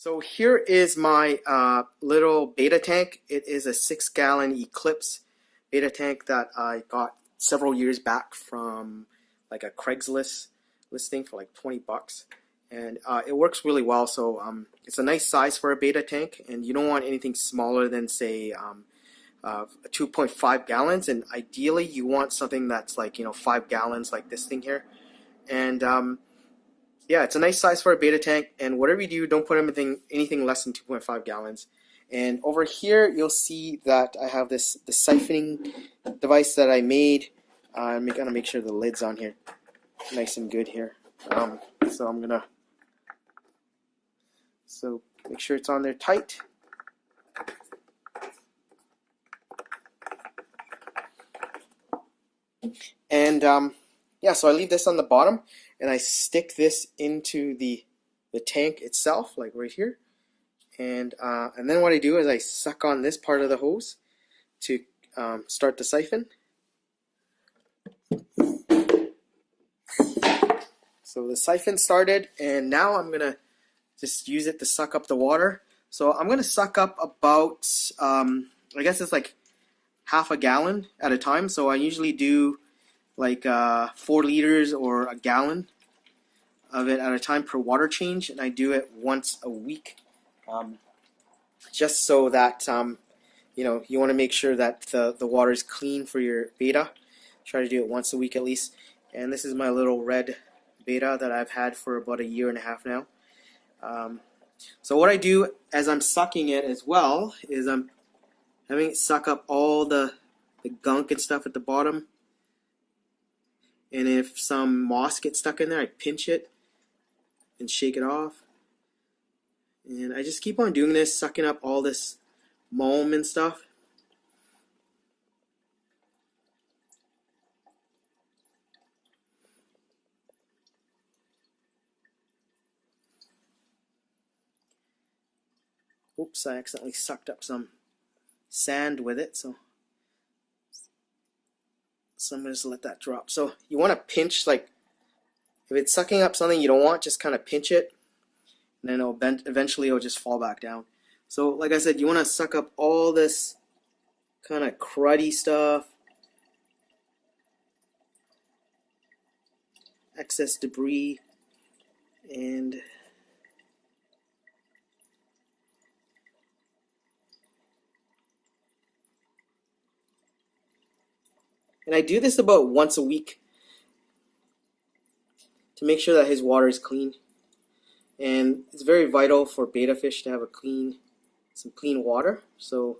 So here is my little Betta tank. It is a 6-gallon Eclipse Betta tank that I got several years back from like a Craigslist listing for like 20 bucks. And it works really well. So it's a nice size for a Betta tank, and you don't want anything smaller than say 2.5 gallons. And ideally you want something that's like 5 gallons like this thing here. And yeah, it's a nice size for a Betta tank, and whatever you do, don't put anything less than 2.5 gallons. And over here, you'll see that I have the siphoning device that I made. I'm gonna make sure the lid's on here, nice and good here. So I'm gonna make sure it's on there tight. And yeah, so I leave this on the bottom, and I stick this into the tank itself, like right here. And then what I do is I suck on this part of the hose to start the siphon. So the siphon started, and now I'm gonna just use it to suck up the water. So I'm gonna suck up about I guess it's like half a gallon at a time. So I usually do like 4 liters or a gallon of it at a time per water change, and I do it once a week, just so that you want to make sure that the water is clean for your Betta. Try to do it once a week at least. And this is my little red Betta that I've had for about 1.5 years now. So what I do as I'm sucking it as well is I'm having it suck up all the gunk and stuff at the bottom. And if some moss gets stuck in there, I pinch it and shake it off. And I just keep on doing this, sucking up all this mulm and stuff. Oops, I accidentally sucked up some sand with it, so I'm going to just let that drop. So you want to pinch, like if it's sucking up something you don't want, just kind of pinch it, and then eventually it'll just fall back down. So like I said, you want to suck up all this kind of cruddy stuff, excess debris, and I do this about once a week to make sure that his water is clean. And it's very vital for Betta fish to have some clean water. So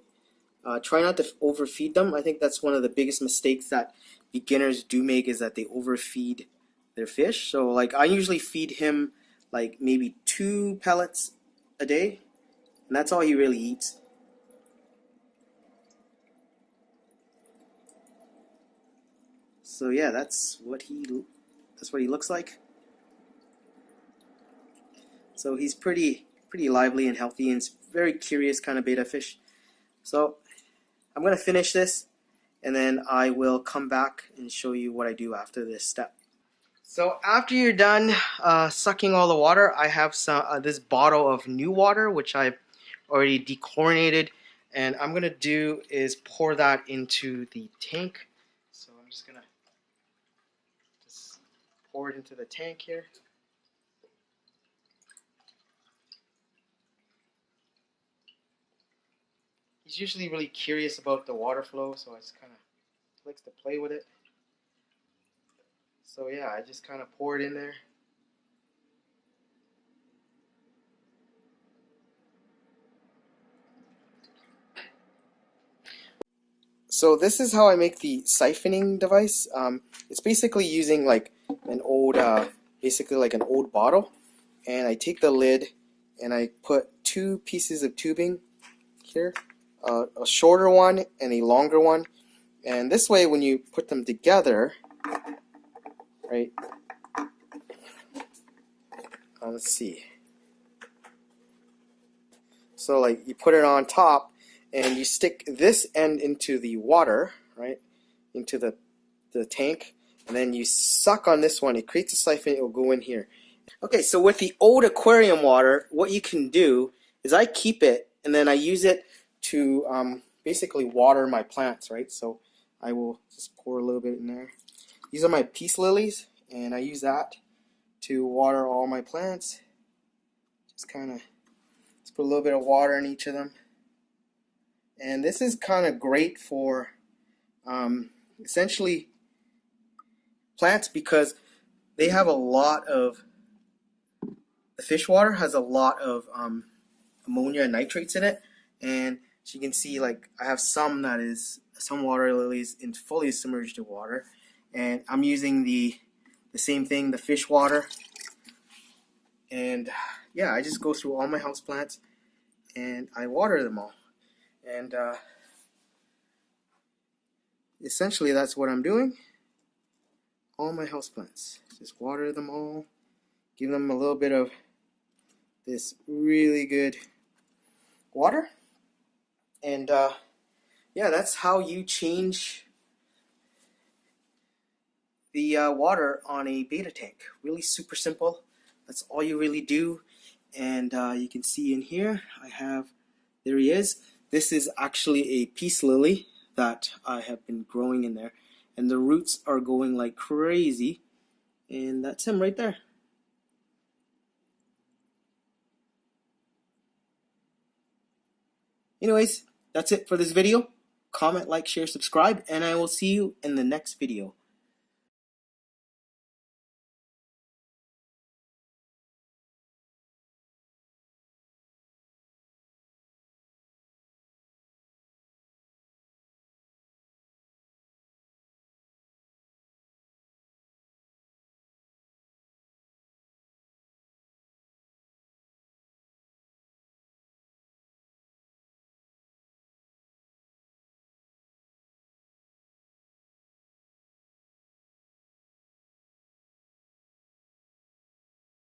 try not to overfeed them. I think that's one of the biggest mistakes that beginners do make, is that they overfeed their fish. So like I usually feed him like maybe 2 pellets a day, and that's all he really eats. So yeah, that's what he looks like. So he's pretty lively and healthy, and it's very curious kind of Betta fish. So I'm gonna finish this, and then I will come back and show you what I do after this step. So after you're done sucking all the water, I have this bottle of new water which I've already dechlorinated, and I'm gonna do is pour that into the tank. So I'm just gonna pour it into the tank here. He's usually really curious about the water flow, so I just kind of likes to play with it. So yeah, I just kind of pour it in there. So this is how I make the siphoning device. It's basically using like an old, basically like an old bottle, and I take the lid and I put 2 pieces of tubing here, a shorter one and a longer one, and this way when you put them together, right? Let's see. So like you put it on top, and you stick this end into the water, right, into the tank, and then you suck on this one. It creates a siphon. It will go in here, Okay, so with the old aquarium water, what you can do is I keep it and then I use it to basically water my plants, right? So I will just pour a little bit in there. These are my peace lilies, and I use that to water all my plants. Just kind of put a little bit of water in each of them. And this is kind of great for essentially plants because they have a lot of, the fish water has a lot of ammonia and nitrates in it. And as you can see, like I have some water lilies in fully submerged in water. And I'm using the same thing, the fish water. And yeah, I just go through all my houseplants and I water them all. And essentially that's what I'm doing. All my houseplants. Just water them all. Give them a little bit of this really good water. And yeah, that's how you change the water on a Betta tank. Really super simple. That's all you really do. And you can see in here, I have, there he is. This is actually a peace lily that I have been growing in there. And the roots are going like crazy. And that's him right there. Anyways, that's it for this video. Comment, like, share, subscribe, and I will see you in the next video.